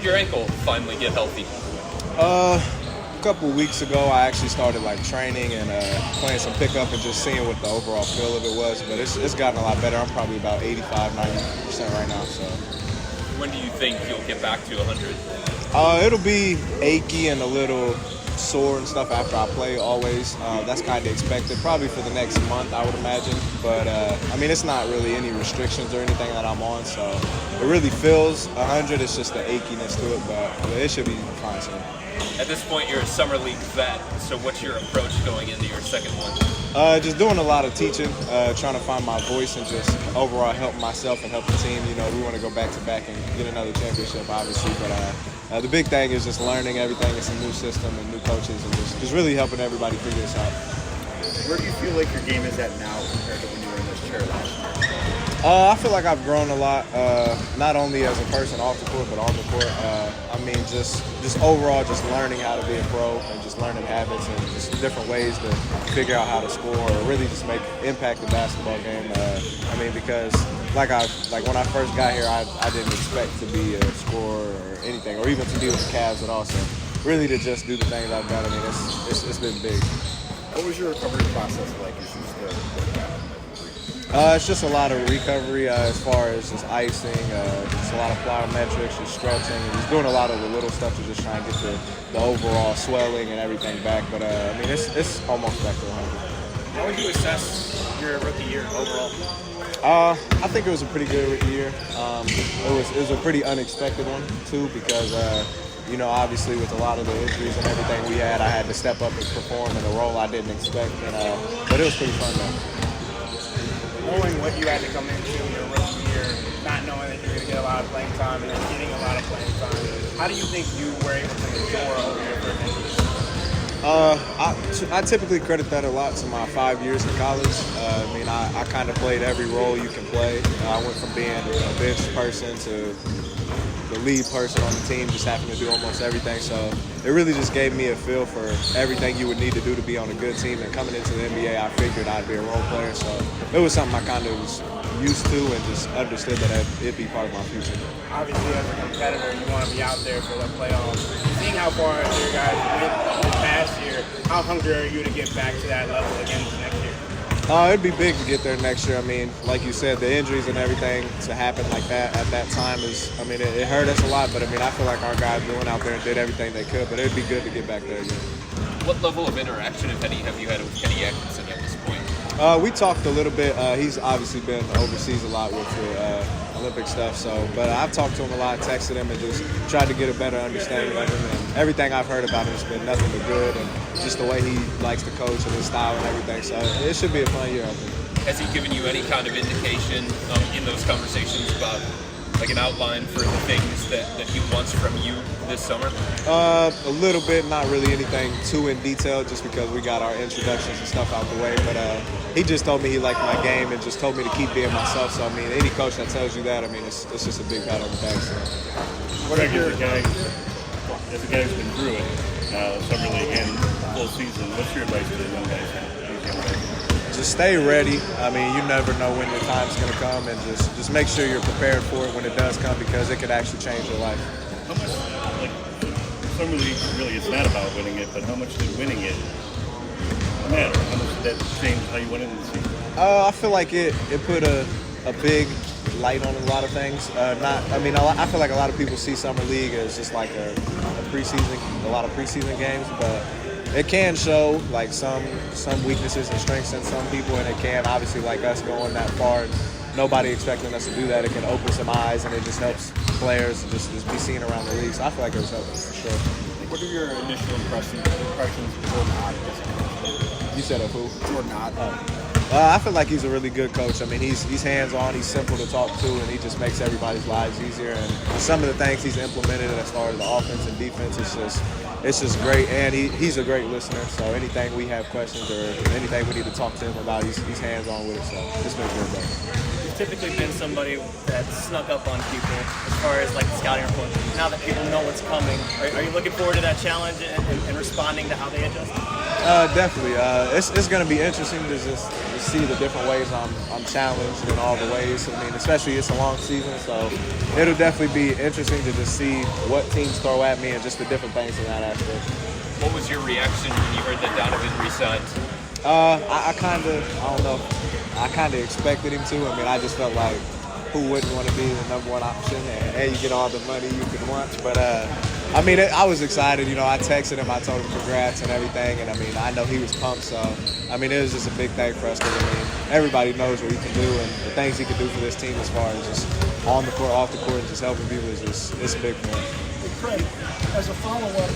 did your ankle finally get healthy? A couple weeks ago, I actually started training and playing some pickup and just seeing what the overall feel of it was. But it's gotten a lot better. I'm probably about 85-90% right now. So. When do you think you'll get back to 100? It'll be achy and a little sore and stuff after I play always. That's kind of expected, probably for the next month, I would imagine. But, it's not really any restrictions or anything that I'm on, so it really feels 100. It's just the achiness to it, but it should be fine soon. At this point, you're a summer league vet, so what's your approach going into your second one? Just doing a lot of teaching, trying to find my voice and just overall help myself and help the team. You know, we want to go back-to-back and get another championship, obviously, but the big thing is just learning everything. It's a new system and new coaches and just really helping everybody figure this out. Where do you feel like your game is at now compared to when you were in this chair last year? I feel like I've grown a lot, not only as a person off the court, but on the court. Just overall, just learning how to be a pro and just learning habits and just different ways to figure out how to score or really just impact the basketball game. Because when I first got here, I didn't expect to be a scorer or anything, or even to be with the Cavs at all. So really to just do the things I've done, it's been big. What was your recovery process like as you still work out? It's just a lot of recovery as far as just icing, just a lot of plyometrics, just stretching, and just doing a lot of the little stuff to just try and get the overall swelling and everything back. But it's almost back to 100. How would you assess your rookie year overall? I think it was a pretty good rookie year. It was a pretty unexpected one too because obviously with a lot of the injuries and everything we had, I had to step up and perform in a role I didn't expect. But it was pretty fun though. Knowing what you had to come into your rookie year, not knowing that you're going to get a lot of playing time and then getting a lot of playing time, how do you think you were able to endure over your first injuries? I typically credit that a lot to my 5 years in college. I kind of played every role you can play. I went from being a bench person to the lead person on the team, just having to do almost everything. So it really just gave me a feel for everything you would need to do to be on a good team. And coming into the NBA, I figured I'd be a role player. So it was something I kind of was used to and just understood that it'd be part of my future. Obviously, as a competitor, you want to be out there for the playoffs. Seeing how far your guys went this past year, how hungry are you to get back to that level again next year? It'd be big to get there next year. Like you said, the injuries and everything to happen like that at that time it hurt us a lot. But I feel like our guys went out there and did everything they could. But it'd be good to get back there again. What level of interaction, if any, have you had with Kenny Atkinson at this point? We talked a little bit. He's obviously been overseas a lot with the Olympic stuff. But I've talked to him a lot, texted him, and just tried to get a better understanding of him. And everything I've heard about him has been nothing but good, and just the way he likes to coach and his style and everything. So it should be a fun year, I think. Has he given you any kind of indication in those conversations about an outline for the things that he wants from you this summer? A little bit, not really anything too in detail, just because we got our introductions and stuff out the way. But he just told me he liked my game and just told me to keep being myself. So any coach that tells you that, it's just a big pat on the back. So. What are your guys? As a guy who's been through it, summer league and full season, what's your advice to the young guys? Just stay ready. You never know when your time's going to come, and just make sure you're prepared for it when it does come, because it could actually change your life. How much, summer league really it's not about winning it, but how much did winning it matter? How much did that change how you went into the season? I feel like it put a big light on a lot of things. I feel like a lot of people see summer league as just like a preseason, a lot of preseason games, but it can show some weaknesses and strengths in some people, and it can obviously, like us going that far and nobody expecting us to do that, it can open some eyes, and it just helps players just be seen around the league. So I feel like it was helpful for sure. What are your initial impressions of Jordan Ott? You said of who? Jordan Ott. I feel like he's a really good coach. He's hands-on, he's simple to talk to, and he just makes everybody's lives easier. And some of the things he's implemented as far as the offense and defense, it's just great. And he's a great listener, so anything we have questions or anything we need to talk to him about, he's hands-on with it. So it's been good, though. you've typically been somebody that snuck up on people as far as like the scouting report. Now that people know what's coming, are you looking forward to that challenge and responding to how they adjust? Definitely. It's going to be interesting to just to see the different ways I'm challenged in all the ways. I mean, especially it's a long season, so it'll definitely be interesting to just see what teams throw at me and just the different things in that aspect. What was your reaction when you heard that Donovan re-signed? I kind of expected him to. I mean, I just felt like who wouldn't want to be the number one option and you get all the money you could want. But I mean, I was excited. You know, I texted him, I told him congrats and everything, and I mean, I know he was pumped. So I mean, it was just a big thing for us because I mean, everybody knows what he can do and the things he can do for this team as far as just on the court, off the court, and just helping people is just it's big for us. Hey, Craig, as a follow-up,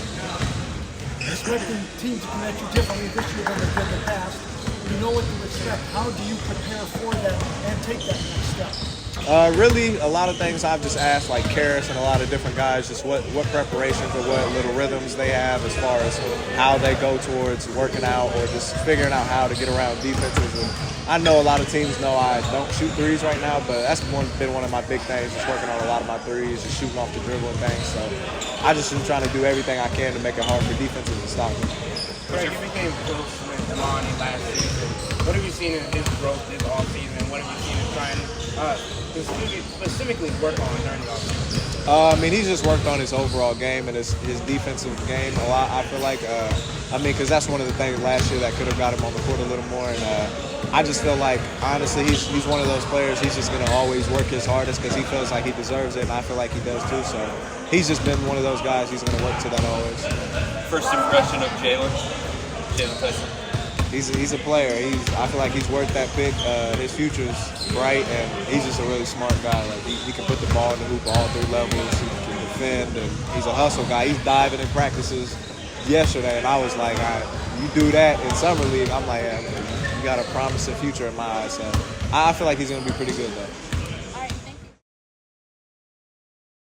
expecting teams to come at you differently this year than they did in the past. You know what to expect. How do you prepare for that and take that next step? Really, a lot of things I've just asked, like Karras and a lot of different guys, just what preparations or what little rhythms they have as far as how they go towards working out or just figuring out how to get around defenses. And I know a lot of teams know I don't shoot threes right now, but that's been one of my big things, just working on a lot of my threes, just shooting off the dribble and things. So I just been trying to do everything I can to make it hard for defenses to stop me. Craig, you became close with Lonnie last season. What have you seen in his growth this offseason? What have you seen him trying specifically work on during the offseason? I mean, he's just worked on his overall game and his defensive game a lot. I feel like, I mean, because that's one of the things last year that could have got him on the court a little more. And I just feel like, honestly, he's one of those players. He's just going to always work his hardest because he feels like he deserves it, and I feel like he does too. So he's just been one of those guys. He's going to work to that always. First impression of Jalen Tyson. He's a player. I feel like he's worth that pick. His future's bright, and he's just a really smart guy. Like he can put the ball in the hoop all 3 levels. He can defend, and he's a hustle guy. He's diving in practices yesterday, and I was like, you do that in summer league. I'm like, you got a promising future in my eyes. So I feel like he's gonna be pretty good though.